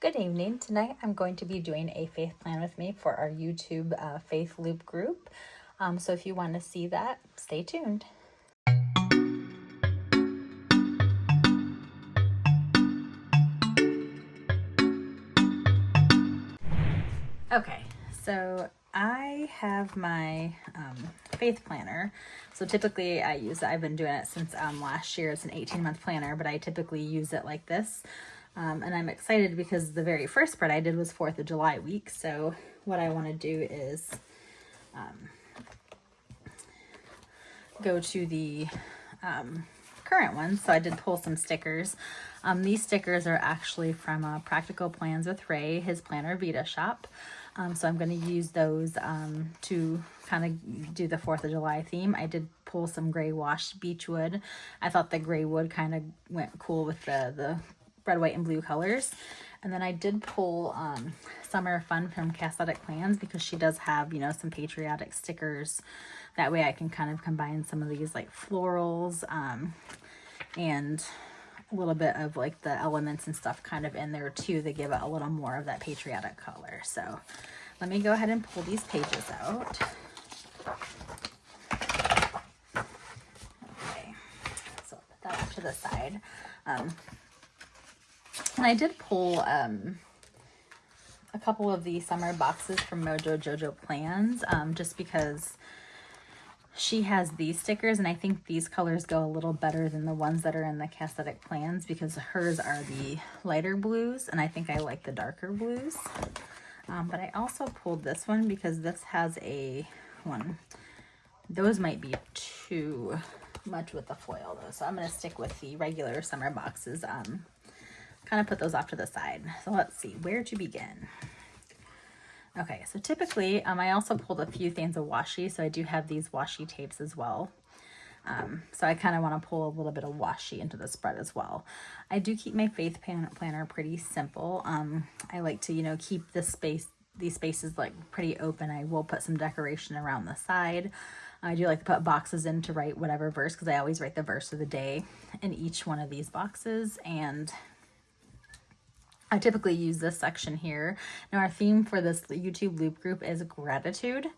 Good evening. Tonight I'm going to be doing a faith plan with me for our YouTube faith loop group. So if you want to see that, stay tuned. Okay, so I have my faith planner. So typically I've been doing it since last year. It's an 18-month planner, but I typically use it like this. And I'm excited because the very first part I did was 4th of July week. So what I want to do is go to the current ones. So I did pull some stickers. These stickers are actually from Practical Plans with Ray, his planner Vida shop. So I'm going to use those to kind of do the 4th of July theme. I did pull some gray washed beech wood. I thought the gray wood kind of went cool with the red, white, and blue colors. And then I did pull Summer Fun from Casthetic Plans because she does have, some patriotic stickers. That way I can kind of combine some of these like florals and a little bit of like the elements and stuff kind of in there too to give it a little more of that patriotic color. So let me go ahead and pull these pages out. Okay, so I'll put that off to the side. And I did pull a couple of the summer boxes from Mojo Jojo Plans just because she has these stickers, and I think these colors go a little better than the ones that are in the Casthetic Plans because hers are the lighter blues, and I think I like the darker blues. But I also pulled this one because this has a one. Those might be too much with the foil though, so I'm going to stick with the regular summer boxes. Kind of put those off to the side. So let's see where to begin. Okay, so typically, I also pulled a few things of washi, so I do have these washi tapes as well. So I kind of want to pull a little bit of washi into the spread as well. I do keep my faith planner pretty simple. I like to, keep these spaces like pretty open. I will put some decoration around the side. I do like to put boxes in to write whatever verse because I always write the verse of the day in each one of these boxes, and I typically use this section here. Now our theme for this YouTube loop group is gratitude.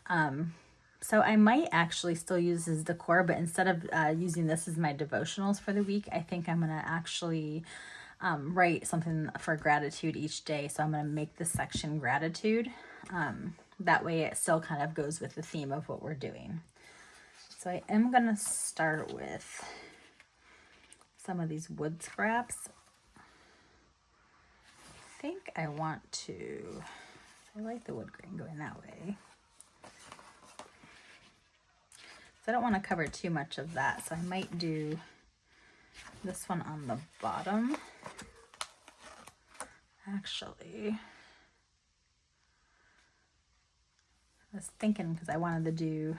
So I might actually still use this as decor, but instead of using this as my devotionals for the week, I think I'm going to actually write something for gratitude each day. So I'm going to make this section gratitude. That way it still kind of goes with the theme of what we're doing. So I am going to start with some of these wood scraps. I think I want to, I like the wood grain going that way. So I don't want to cover too much of that, so I might do this one on the bottom. Actually, I was thinking because I wanted to do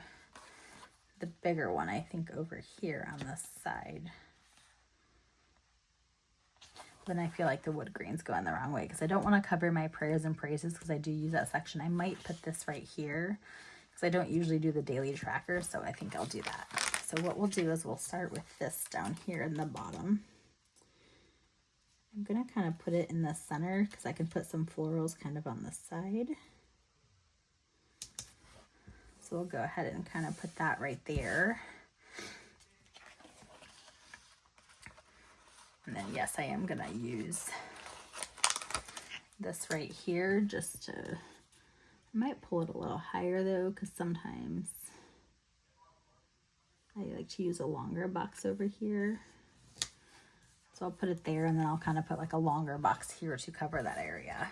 the bigger one, I think, over here on this side. Then I feel like the wood grain's going the wrong way because I don't want to cover my prayers and praises because I do use that section. I might put this right here because I don't usually do the daily tracker, so I think I'll do that. So what we'll do is we'll start with this down here in the bottom. I'm going to kind of put it in the center because I can put some florals kind of on the side. So we'll go ahead and kind of put that right there. And then, yes, I am going to use this right here just to, I might pull it a little higher though, because sometimes I like to use a longer box over here. So I'll put it there, and then I'll kind of put like a longer box here to cover that area.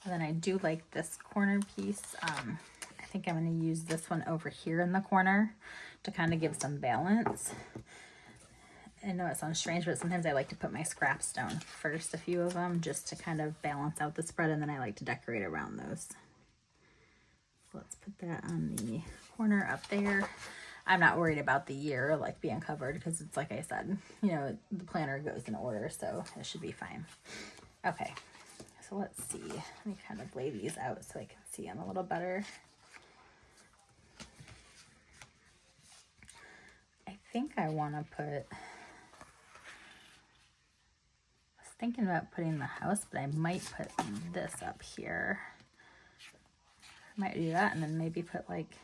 And then I do like this corner piece. I think I'm going to use this one over here in the corner to kind of give some balance. I know it sounds strange, but sometimes I like to put my scraps down first, a few of them, just to kind of balance out the spread, and then I like to decorate around those. So let's put that on the corner up there. I'm not worried about the year like being covered because it's like I said, the planner goes in order, so it should be fine. Okay, so let's see. Let me kind of lay these out so I can see them a little better. I think I want to put thinking about putting the house, but I might put this up here. I might do that and then maybe put like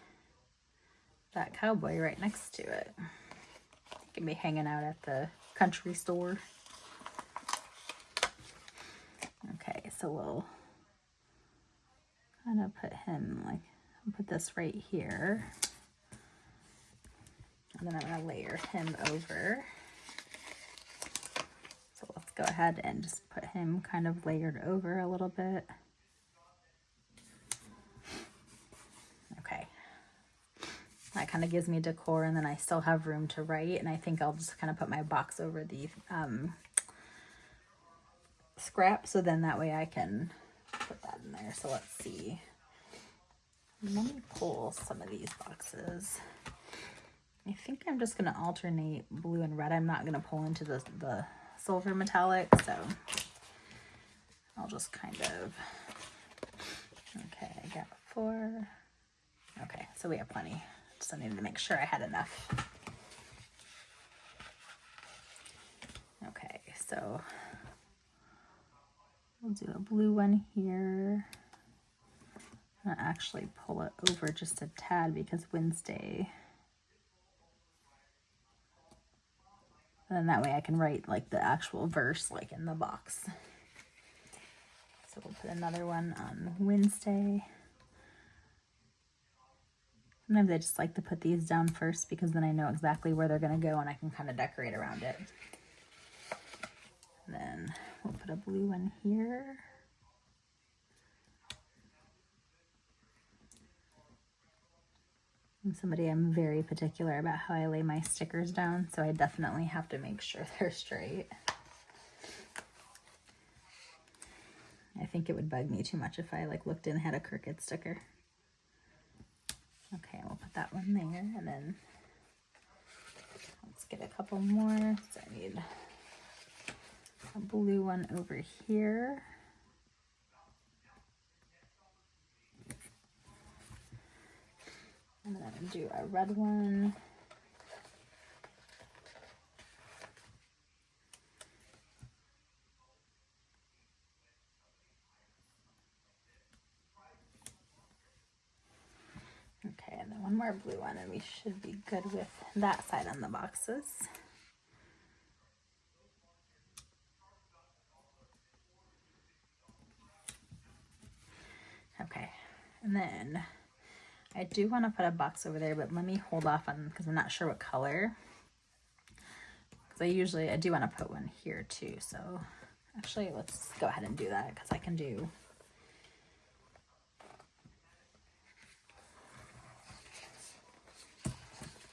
that cowboy right next to it. He can be hanging out at the country store. Okay, so we'll kind of put him like, I'll put this right here. And then I'm going to layer him over. So let's go ahead and just put him kind of layered over a little bit. Okay. That kind of gives me decor, and then I still have room to write, and I think I'll just kind of put my box over the scrap, so then that way I can put that in there. So let's see. Let me pull some of these boxes. I think I'm just going to alternate blue and red. I'm not going to pull into the silver metallic, so I'll just kind of, okay, I got 4. Okay, so we have plenty. Just I needed to make sure I had enough. Okay, so we'll do a blue one here. I'm going to actually pull it over just a tad because Wednesday. And then that way I can write like the actual verse like in the box. So we'll put another one on Wednesday. Sometimes I just like to put these down first because then I know exactly where they're going to go and I can kind of decorate around it. And then we'll put a blue one here. I'm somebody, I'm very particular about how I lay my stickers down, so I definitely have to make sure they're straight. I think it would bug me too much if I like looked and had a crooked sticker. Okay, we'll put that one there, and then let's get a couple more. So I need a blue one over here. And then I'm going to do a red one. Okay, and then one more blue one, and we should be good with that side on the boxes. Okay, and then I do want to put a box over there, but let me hold off on, because I'm not sure what color. Because I do want to put one here too. So actually, let's go ahead and do that because I can do.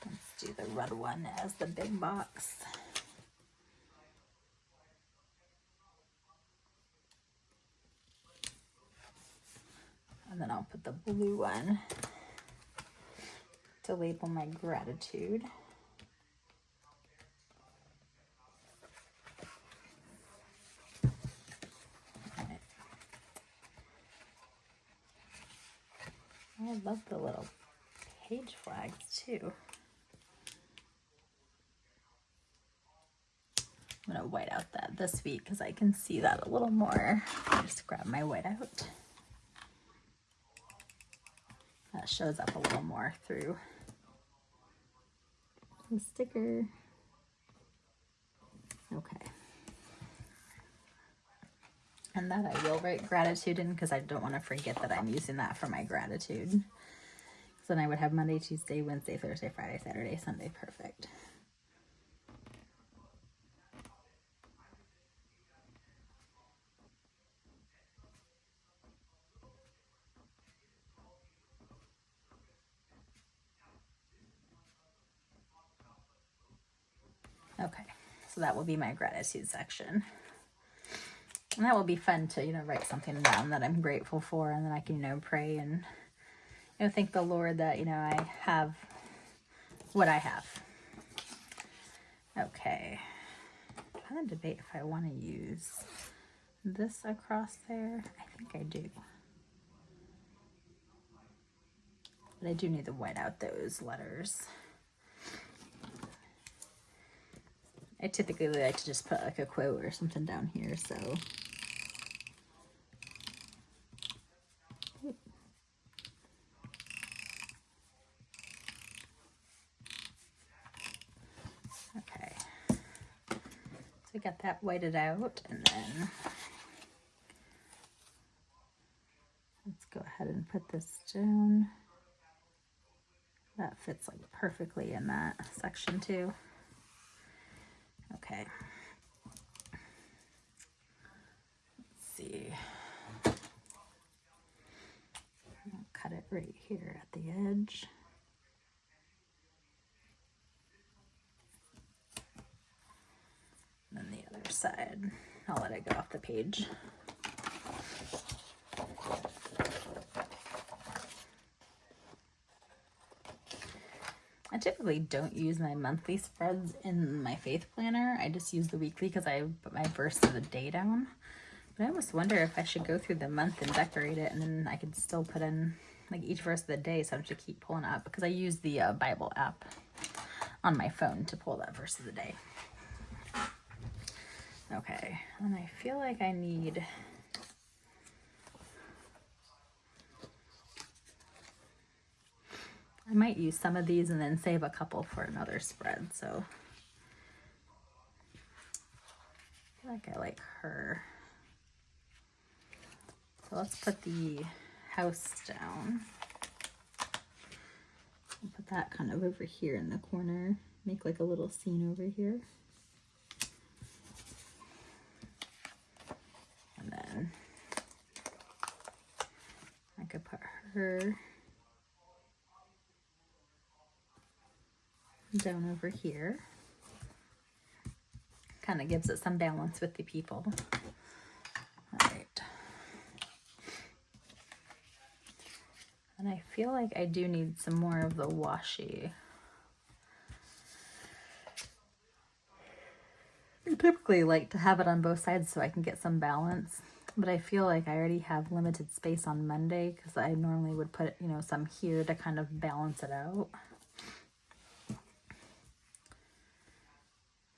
Let's do the red one as the big box. And then I'll put the blue one to label my gratitude. Okay. I love the little page flags too. I'm gonna white out that this week because I can see that a little more. Just grab my white out. That shows up a little more through the sticker. Okay. And that I will write gratitude in because I don't want to forget that I'm using that for my gratitude. So then I would have Monday, Tuesday, Wednesday, Thursday, Friday, Saturday, Sunday. Perfect. Okay, so that will be my gratitude section. And that will be fun to, write something down that I'm grateful for, and then I can, pray and, thank the Lord that, I have what I have. Okay. I'm trying to debate if I want to use this across there. I think I do. But I do need to white out those letters. I typically like to just put like a quote or something down here, so. Okay. So we got that whited out, and then let's go ahead and put this down. That fits like perfectly in that section too. Okay. Let's see. I'll cut it right here at the edge. And then the other side, I'll let it go off the page. I typically don't use my monthly spreads in my faith planner. I just use the weekly because I put my verse of the day down. But I almost wonder if I should go through the month and decorate it, and then I could still put in like each verse of the day, so I don't have to keep pulling up, because I use the Bible app on my phone to pull that verse of the day. Okay, and I feel like I need I might use some of these and then save a couple for another spread, so I feel like I like her. So let's put the house down. I'll put that kind of over here in the corner, make like a little scene over here. And then I could put her down over here. Kind of gives it some balance with the people. All right. And I feel like I do need some more of the washi. I typically like to have it on both sides so I can get some balance, but I feel like I already have limited space on Monday because I normally would put, you know, some here to kind of balance it out.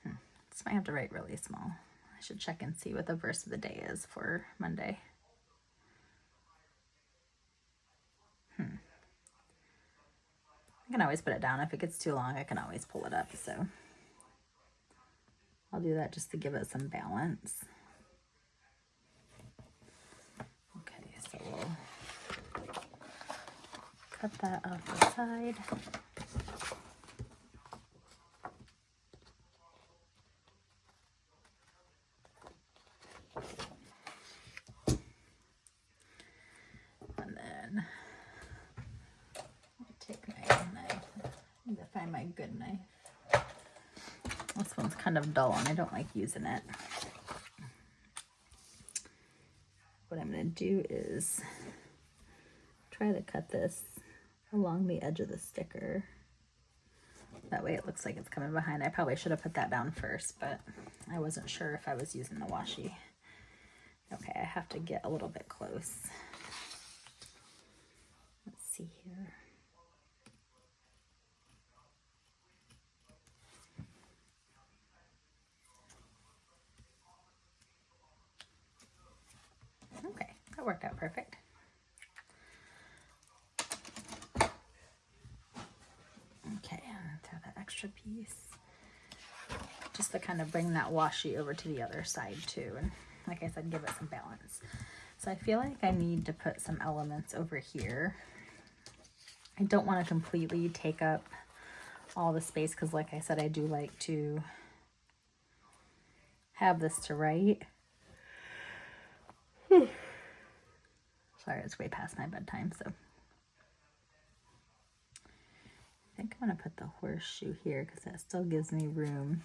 This might have to write really small. I should check and see what the verse of the day is for Monday. I can always put it down. If it gets too long, I can always pull it up. So I'll do that just to give it some balance. Okay, so we'll cut that off the side. And then I'll take my knife. I need to find my good knife. This one's kind of dull and I don't like using it. What I'm going to do is try to cut this along the edge of the sticker. That way it looks like it's coming behind. I probably should have put that down first, but I wasn't sure if I was using the washi. Okay, I have to get a little bit close. Let's see here. Okay, that worked out perfect. Okay, throw that extra piece. Just to kind of bring that washi over to the other side too. And like I said, give it some balance. So I feel like I need to put some elements over here. I don't want to completely take up all the space because like I said, I do like to have this to write. Sorry, it's way past my bedtime, so. I think I'm going to put the horseshoe here because that still gives me room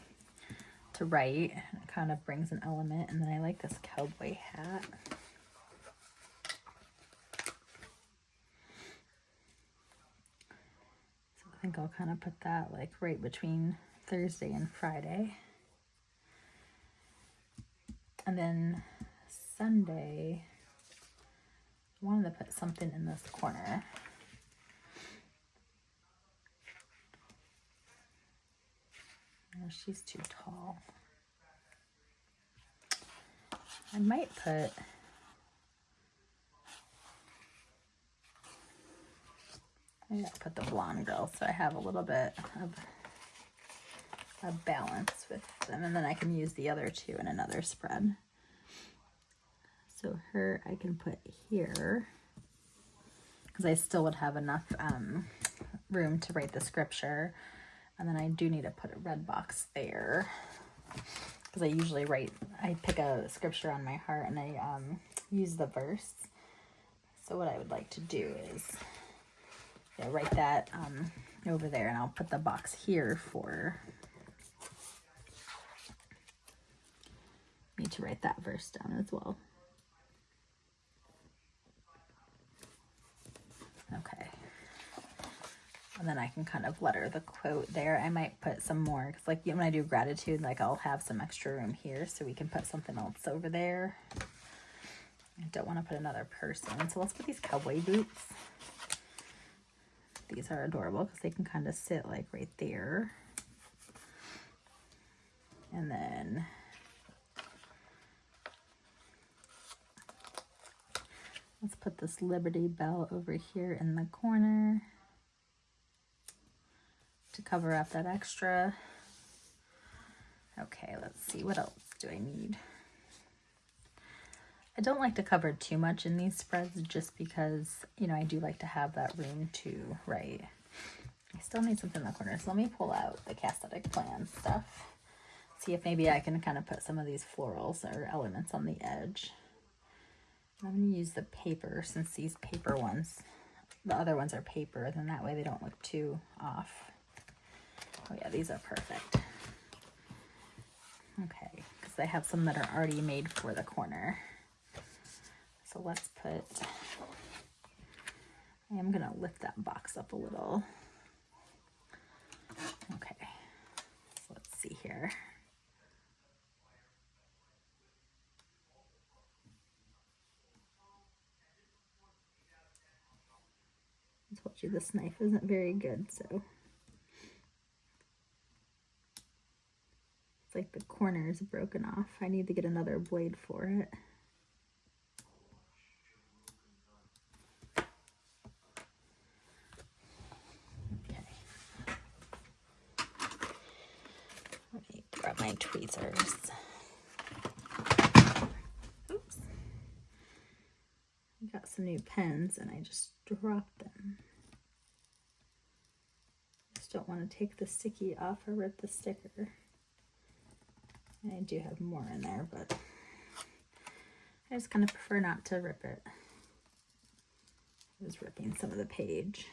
to write. It kind of brings an element. And then I like this cowboy hat. So I think I'll kind of put that like right between Thursday and Friday. And then Sunday, I wanted to put something in this corner. she's too tall. I might put, maybe I'll put the blonde girl so I have a little bit of a balance with them, and then I can use the other two in another spread. So her I can put here because I still would have enough room to write the scripture, and then I do need to put a red box there because I usually I pick a scripture on my heart and I use the verse. So what I would like to do is write that over there, and I'll put the box here for me to write that verse down as well. Okay. And then I can kind of letter the quote there. I might put some more, because like when I do gratitude, like I'll have some extra room here so we can put something else over there. I don't want to put another person. So let's put these cowboy boots. These are adorable because they can kind of sit like right there. And then let's put this Liberty Bell over here in the corner to cover up that extra. Okay, let's see, what else do I need? I don't like to cover too much in these spreads just because, you know, I do like to have that room to write. I still need something in the corner, so let me pull out the Castatic Plan stuff. See if maybe I can kind of put some of these florals or elements on the edge. I'm going to use the paper since these paper ones, the other ones are paper, then that way they don't look too off. Oh yeah, these are perfect. Okay, because I have some that are already made for the corner. So let's put, I am going to lift that box up a little. Okay, so let's see here. I told you this knife isn't very good, so it's like the corner is broken off. I need to get another blade for it. Let me grab my tweezers. Oops. I got some new pens and I just dropped them. Just don't want to take the sticky off or rip the sticker. And I do have more in there, but I just kind of prefer not to rip it. I was ripping some of the page.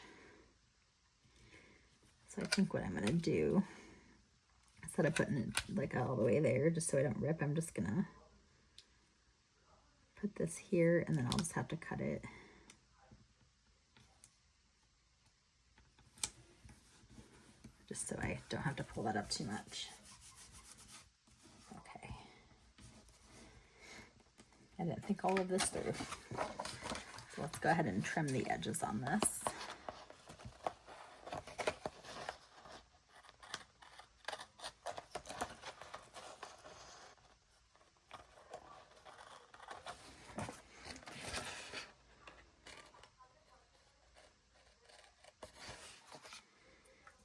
So I think what I'm going to do, instead of putting it like all the way there just so I don't rip, I'm just going to put this here and then I'll just have to cut it. Just so I don't have to pull that up too much. Okay. I didn't think all of this through. So let's go ahead and trim the edges on this.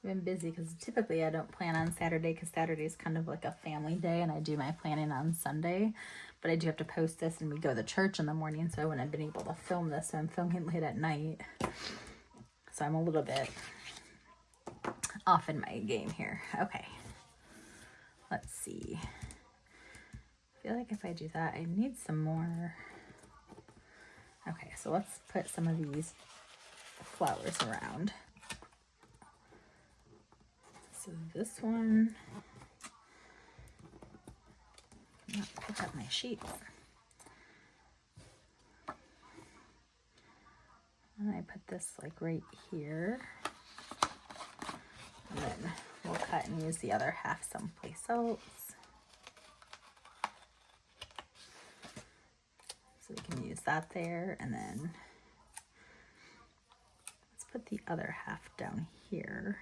Been busy because typically I don't plan on Saturday because Saturday is kind of like a family day and I do my planning on Sunday, but I do have to post this and we go to church in the morning, so I wouldn't have been able to film this, so I'm filming late at night, so I'm a little bit off in my game here. Okay, let's see. I feel like if I do that I need some more. Okay, so let's put some of these flowers around. So this one, not pick up my sheets. And I put this like right here. And then we'll cut and use the other half someplace else. So we can use that there, and then let's put the other half down here.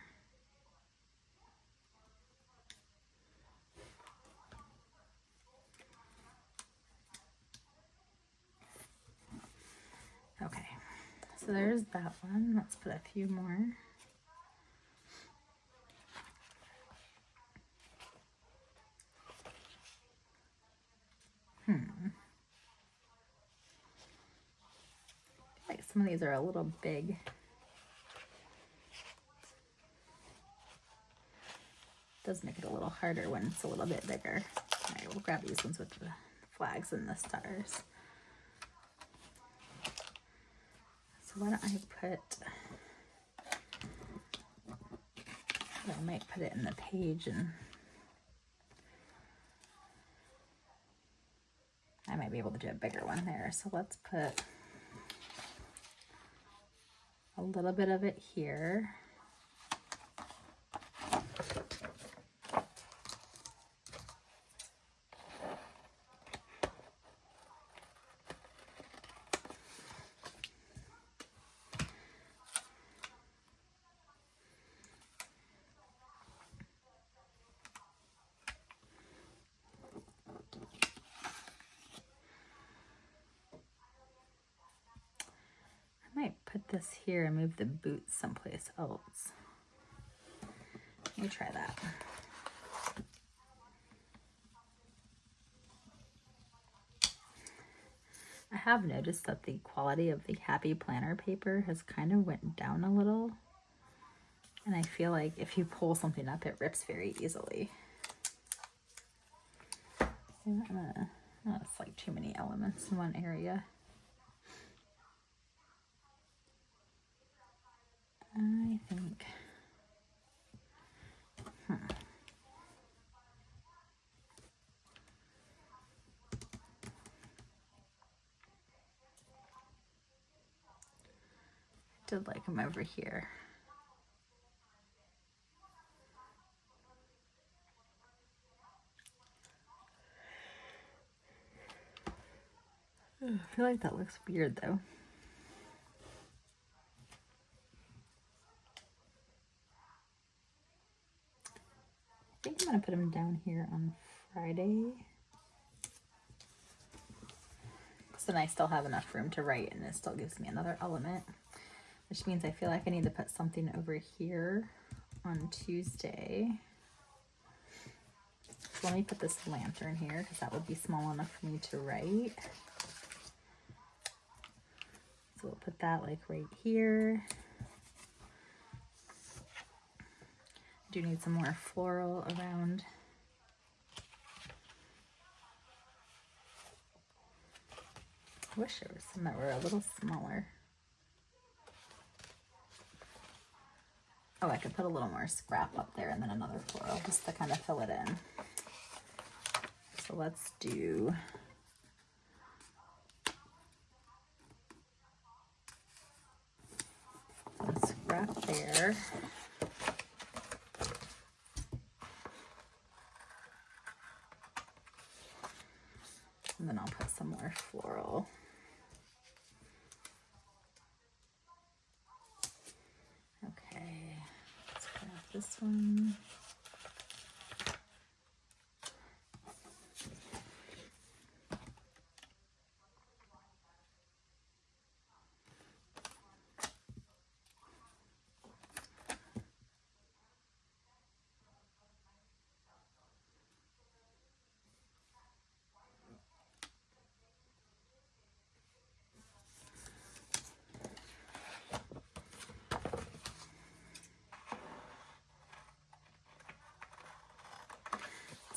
So there's that one. Let's put a few more. Like some of these are a little big. Does make it a little harder when it's a little bit bigger. All right, we'll grab these ones with the flags and the stars. So why don't I might put it in the page, and I might be able to do a bigger one there. So let's put a little bit of it here. Put this here and move the boots someplace else. Let me try that. I have noticed that the quality of the Happy Planner paper has kind of went down a little. And I feel like if you pull something up, it rips very easily. It's like too many elements in one area. I think, I did like them over here. I feel like that looks weird though. I think I'm going to put them down here on Friday. So then I still have enough room to write, and it still gives me another element, which means I feel like I need to put something over here on Tuesday. So let me put this lantern here because that would be small enough for me to write. So we'll put that like right here. Do need some more floral around. I wish there was some that were a little smaller. Oh, I could put a little more scrap up there and then another floral just to kind of fill it in. So let's do some scrap there. And then I'll put some more floral. Okay, let's grab this one.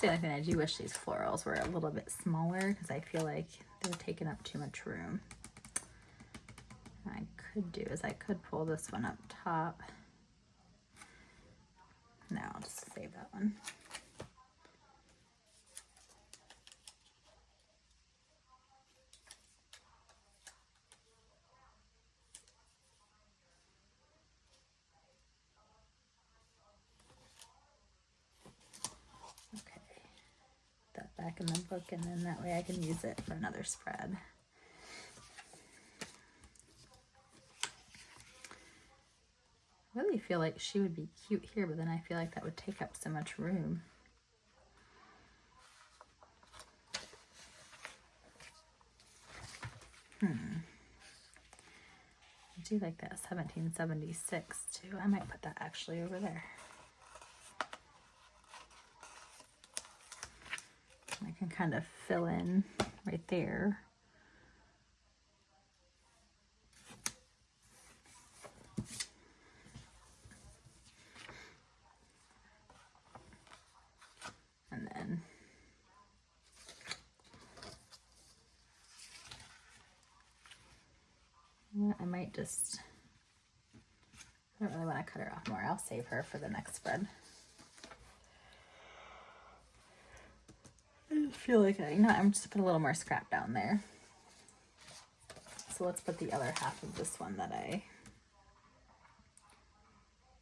The only thing I do wish these florals were a little bit smaller because I feel like they're taking up too much room. What I could do is I could pull this one up top. No, I'll just save that one. Back in the book, and then that way I can use it for another spread. I really feel like she would be cute here, but then I feel like that would take up so much room. I do like that 1776 too. I might put that actually over there. I can kind of fill in right there. And then I might just, I don't really want to cut her off more. I'll save her for the next spread. I feel like, I'm just put a little more scrap down there. So let's put the other half of this one that I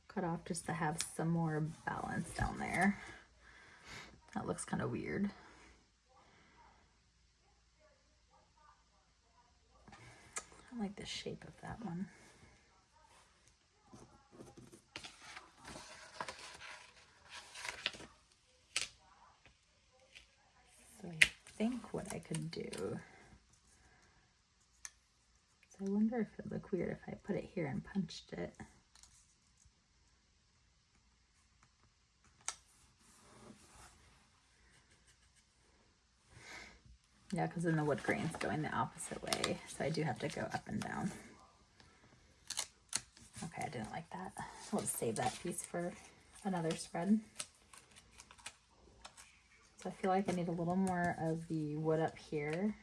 cut off just to have some more balance down there. That looks kind of weird. I like the shape of that one. So I think what I could do, so I wonder if it would look weird if I put it here and punched it. Yeah, because then the wood grain's going the opposite way, so I do have to go up and down. Okay, I didn't like that. We'll just save that piece for another spread. So I feel like I need a little more of the wood up here.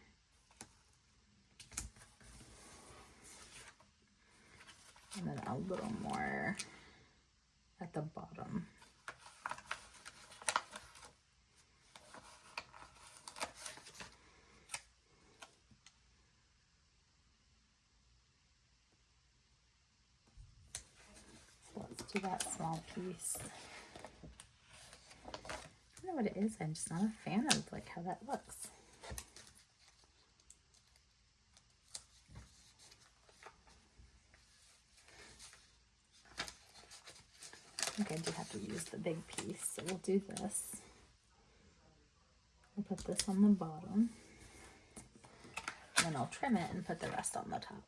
And then a little more at the bottom. Do that small piece. I don't know what it is. I'm just not a fan of like how that looks. I think I do have to use the big piece, so we'll do this. I'll put this on the bottom, and then I'll trim it and put the rest on the top.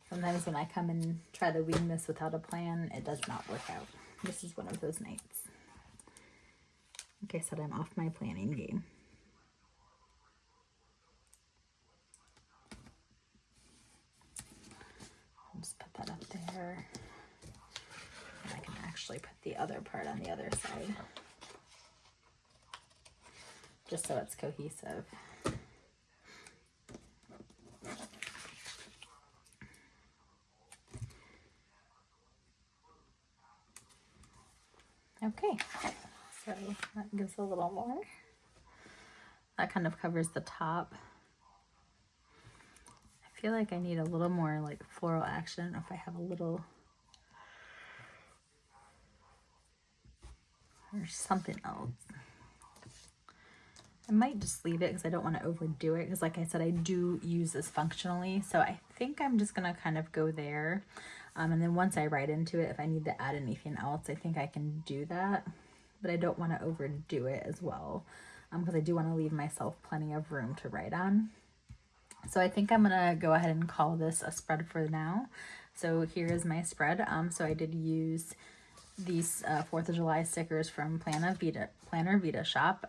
Sometimes when I come and try to wing this without a plan, it does not work out. This is one of those nights. Like I said, I'm off my planning game. I'll just put that up there. And I can actually put the other part on the other side, just so it's cohesive. Okay, so that gives a little more. That kind of covers the top. I feel like I need a little more like floral action. If I have a little, or something else. I might just leave it because I don't want to overdo it, because like I said, I do use this functionally. So I think I'm just going to kind of go there. And then once I write into it, if I need to add anything else, I think I can do that. But I don't want to overdo it as well, because I do want to leave myself plenty of room to write on. So I think I'm going to go ahead and call this a spread for now. So here is my spread. So I did use these 4th of July stickers from Planner Vida shop.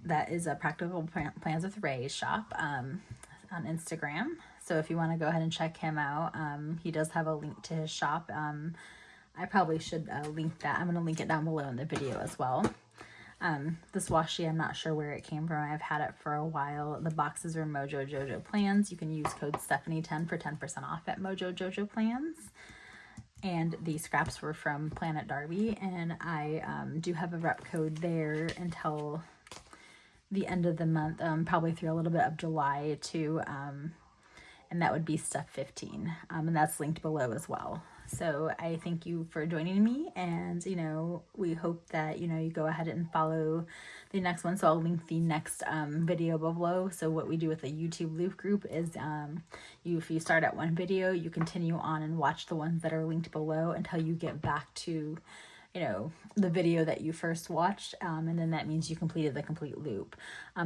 That is a Practical Plans with Ray shop on Instagram. So if you want to go ahead and check him out, he does have a link to his shop. I probably should link that. I'm going to link it down below in the video as well. This washi, I'm not sure where it came from. I've had it for a while. The boxes are Mojo Jojo Plans. You can use code Stephanie10 for 10% off at Mojo Jojo Plans. And the scraps were from Planet Darby. And I do have a rep code there until the end of the month, probably through a little bit of July too. And that would be Steph 15. And that's linked below as well. So I thank you for joining me, and we hope that you go ahead and follow the next one. So I'll link the next video below. So what we do with the YouTube loop group is if you start at one video, you continue on and watch the ones that are linked below until you get back to you know, the video that you first watched, and then that means you completed the complete loop.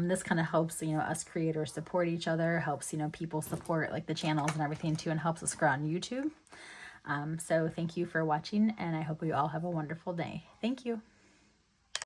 This kind of helps, you know, us creators support each other, helps, you know, people support like the channels and everything too, and helps us grow on YouTube. So thank you for watching, and I hope you all have a wonderful day. Thank you.